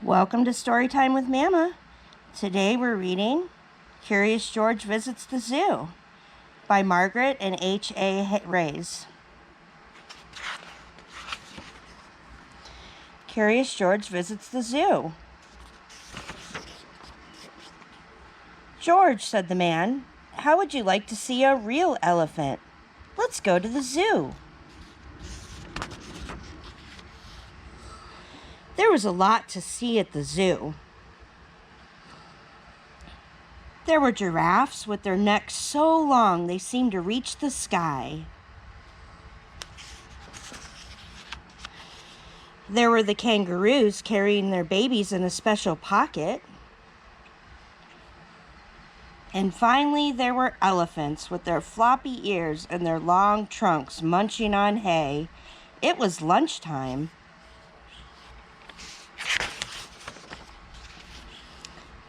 Welcome to Storytime with Mama. Today we're reading Curious George Visits the Zoo by Margret and H.A. Curious George Visits the Zoo. "George," said the man, "how would you like to see a real elephant? Let's go to the zoo." There was a lot to see at the zoo. There were giraffes with their necks so long they seemed to reach the sky. There were the kangaroos carrying their babies in a special pocket. And finally, there were elephants with their floppy ears and their long trunks munching on hay. It was lunchtime.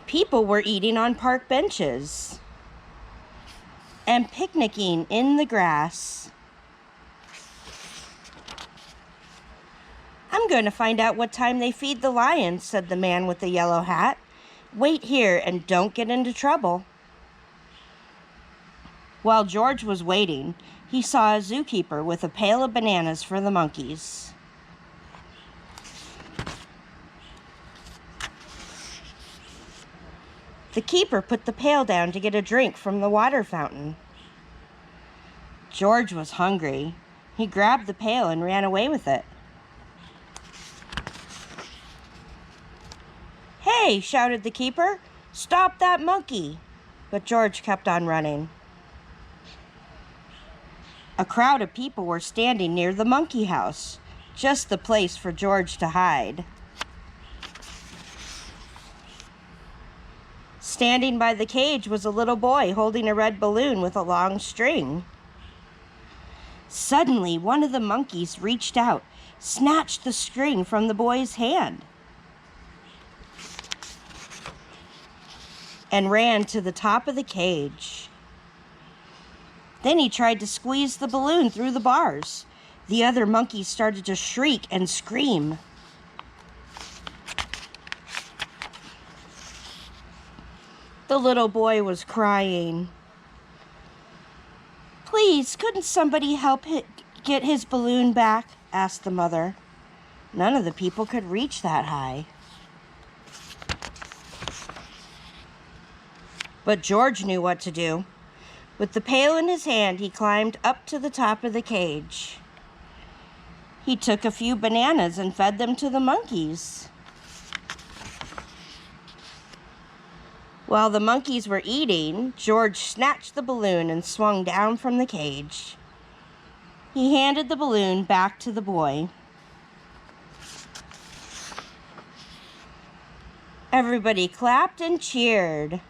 People were eating on park benches and picnicking in the grass. "I'm going to find out what time they feed the lions," said the man with the yellow hat. "Wait here and don't get into trouble." While George was waiting, he saw a zookeeper with a pail of bananas for the monkeys. The keeper put the pail down to get a drink from the water fountain. George was hungry. He grabbed the pail and ran away with it. "Hey!" shouted the keeper. "Stop that monkey!" But George kept on running. A crowd of people were standing near the monkey house, just the place for George to hide. Standing by the cage was a little boy holding a red balloon with a long string. Suddenly, one of the monkeys reached out, snatched the string from the boy's hand, and ran to the top of the cage. Then he tried to squeeze the balloon through the bars. The other monkeys started to shriek and scream. The little boy was crying. "Please, couldn't somebody help get his balloon back?" asked the mother. None of the people could reach that high. But George knew what to do. With the pail in his hand, he climbed up to the top of the cage. He took a few bananas and fed them to the monkeys. While the monkeys were eating, George snatched the balloon and swung down from the cage. He handed the balloon back to the boy. Everybody clapped and cheered.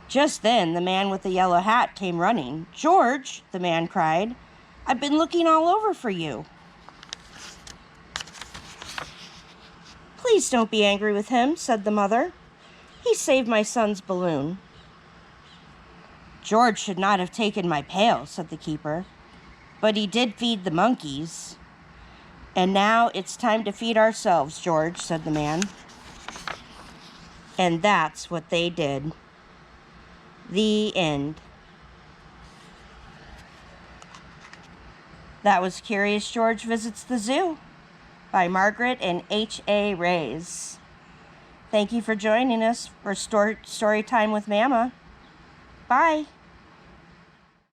Just then, the man with the yellow hat came running. "George," the man cried, "I've been looking all over for you." "Please don't be angry with him," said the mother. "He saved my son's balloon." "George should not have taken my pail," said the keeper, "but he did feed the monkeys." "And now it's time to feed ourselves, George," said the man. And that's what they did. The end. That was Curious George Visits the Zoo by Margret and H.A. Thank you for joining us for Storytime with Mama. Bye.